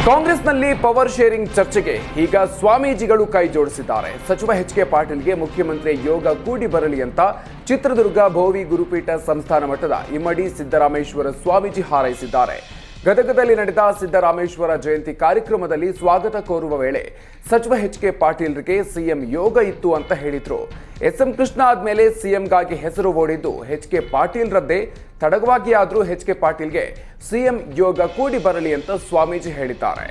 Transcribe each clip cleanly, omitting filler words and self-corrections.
ಕಾಂಗ್ರೆಸ್ನಲ್ಲಿ power sharing ಚರ್ಚೆಗೆ ಈಗ ಸ್ವಾಮೀಜಿಗಳು ಕೈ ಜೋಡಿಸಿದ್ದಾರೆ. ಸಚಿವ ಎಚ್.ಕೆ. ಪಾಟೀಲ್ಗೆ ಮುಖ್ಯಮಂತ್ರಿ ಯೋಗ ಕೂಡಿ ಬರಲಿ ಅಂತ ಚಿತ್ರದುರ್ಗ ಭೋವಿ ಗುರುಪೀಠ ಸಂಸ್ಥಾನ ಮಠದ ಇಮ್ಮಡಿ ಸಿದ್ದರಾಮೇಶ್ವರ ಸ್ವಾಮೀಜಿ ಹಾರೈಸಿದ್ದಾರೆ. ಗದಗದಲ್ಲಿ ನಡೆದ ಸಿದ್ದರಾಮೇಶ್ವರ ಜಯಂತಿ ಕಾರ್ಯಕ್ರಮದಲ್ಲಿ ಸ್ವಾಗತ ಕೋರುವ ವೇಳೆ ಸಚಿವ ಎಚ್.ಕೆ. ಪಾಟೀಲ್ರಿಗೆ ಸಿಎಂ ಯೋಗ ಇತ್ತು ಅಂತ ಹೇಳಿದ್ರು. ಎಸ್.ಎಂ. ಕೃಷ್ಣ ಆದ್ಮೇಲೆ ಸಿಎಂಗಾಗಿ ಹೆಸರು ಓಡಿದ್ದು ಎಚ್.ಕೆ. ಪಾಟೀಲ್ರದ್ದೇ. ತಡವಾಗಿ ಆದ್ರೂ ಎಚ್.ಕೆ. ಪಾಟೀಲ್ಗೆ ಸಿಎಂ ಯೋಗ ಕೂಡಿ ಬರಲಿ ಅಂತ ಸ್ವಾಮೀಜಿ ಹೇಳಿದ್ದಾರೆ.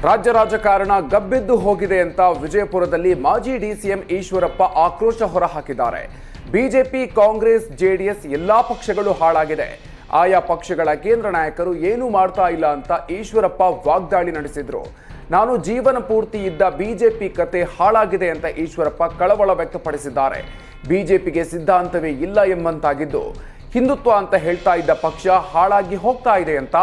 ರಾಜ್ಯ ರಾಜಕಾರಣ ಗಬ್ಬೆದ್ದು ಹೋಗಿದೆ ಅಂತ ವಿಜಯಪುರದಲ್ಲಿ ಮಾಜಿ ಡಿಸಿಎಂ ಈಶ್ವರಪ್ಪ ಆಕ್ರೋಶ ಹೊರಹಾಕಿದ್ದಾರೆ. ಬಿಜೆಪಿ, ಕಾಂಗ್ರೆಸ್, ಜೆಡಿಎಸ್ ಎಲ್ಲಾ ಪಕ್ಷಗಳು ಹಾಳಾಗಿದೆ. ಆಯಾ ಪಕ್ಷಗಳ ಕೇಂದ್ರ ನಾಯಕರು ಏನೂ ಮಾಡ್ತಾ ಇಲ್ಲ ಅಂತ ಈಶ್ವರಪ್ಪ ವಾಗ್ದಾಳಿ ನಡೆಸಿದ್ರು. ನಾನು ಜೀವನ ಪೂರ್ತಿ ಇದ್ದ ಬಿಜೆಪಿ ಕತೆ ಹಾಳಾಗಿದೆ ಅಂತ ಈಶ್ವರಪ್ಪ ಕಳವಳ ವ್ಯಕ್ತಪಡಿಸಿದ್ದಾರೆ. ಬಿಜೆಪಿಗೆ ಸಿದ್ಧಾಂತವೇ ಇಲ್ಲ ಎಂಬಂತಾಗಿದ್ದು, ಹಿಂದುತ್ವ ಅಂತ ಹೇಳ್ತಾ ಇದ್ದ ಪಕ್ಷ ಹಾಳಾಗಿ ಹೋಗ್ತಾ ಇದೆ ಅಂತ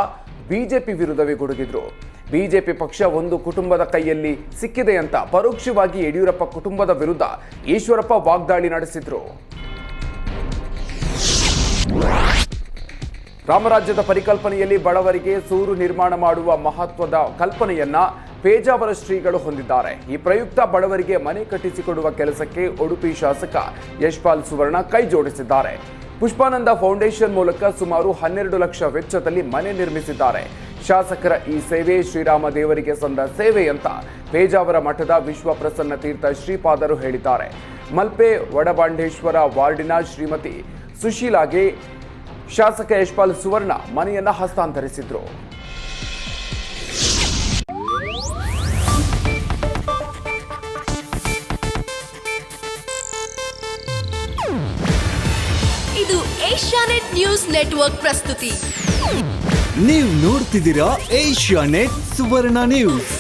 ಬಿಜೆಪಿ ವಿರುದ್ಧವೇ ಗುಡುಗಿದ್ರು. ಬಿಜೆಪಿ ಪಕ್ಷ ಒಂದು ಕುಟುಂಬದ ಕೈಯಲ್ಲಿ ಸಿಕ್ಕಿದೆ ಅಂತ ಪರೋಕ್ಷವಾಗಿ ಯಡಿಯೂರಪ್ಪ ಕುಟುಂಬದ ವಿರುದ್ಧ ಈಶ್ವರಪ್ಪ ವಾಗ್ದಾಳಿ ನಡೆಸಿದ್ರು. ರಾಮರಾಜ್ಯದ ಪರಿಕಲ್ಪನೆಯಲ್ಲಿ ಬಡವರಿಗೆ ಸೂರು ನಿರ್ಮಾಣ ಮಾಡುವ ಮಹತ್ವದ ಕಲ್ಪನೆಯನ್ನ ಪೇಜಾವರ ಶ್ರೀಗಳು ಹೊಂದಿದ್ದಾರೆ. ಈ ಪ್ರಯುಕ್ತ ಬಡವರಿಗೆ ಮನೆ ಕಟ್ಟಿಸಿಕೊಡುವ ಕೆಲಸಕ್ಕೆ ಉಡುಪಿ ಶಾಸಕ ಯಶ್ಪಾಲ್ ಸುವರ್ಣ ಕೈ ಜೋಡಿಸಿದ್ದಾರೆ. ಪುಷ್ಪಾನಂದ ಫೌಂಡೇಶನ್ ಮೂಲಕ ಸುಮಾರು 12 ಲಕ್ಷ ವೆಚ್ಚದಲ್ಲಿ ಮನೆ ನಿರ್ಮಿಸಿದ್ದಾರೆ. ಶಾಸಕರ ಈ ಸೇವೆ ಶ್ರೀರಾಮ ದೇವರಿಗೆ ಸಂದ ಸೇವೆ ಅಂತ ಪೇಜಾವರ ಮಠದ ವಿಶ್ವಪ್ರಸನ್ನ ತೀರ್ಥ ಶ್ರೀಪಾದರು ಹೇಳಿದ್ದಾರೆ. ಮಲ್ಪೆ ವಡಬಾಂಡೇಶ್ವರ ವಾರ್ಡಿನ ಶ್ರೀಮತಿ ಸುಶೀಲಾಗೆ ಶಾಸಕ ಯಶ್ಪಾಲ್ ಸುವರ್ಣ ಮನೆಯನ್ನ ಹಸ್ತಾಂತರಿಸಿದ್ರು. ಇದು ಏಷ್ಯಾನೆಟ್ ನ್ಯೂಸ್ ನೆಟ್ವರ್ಕ್ ಪ್ರಸ್ತುತಿ. ನೀವು ನೋಡ್ತಿದ್ದೀರಾ ಏಷ್ಯಾನೆಟ್ ಸುವರ್ಣ ನ್ಯೂಸ್.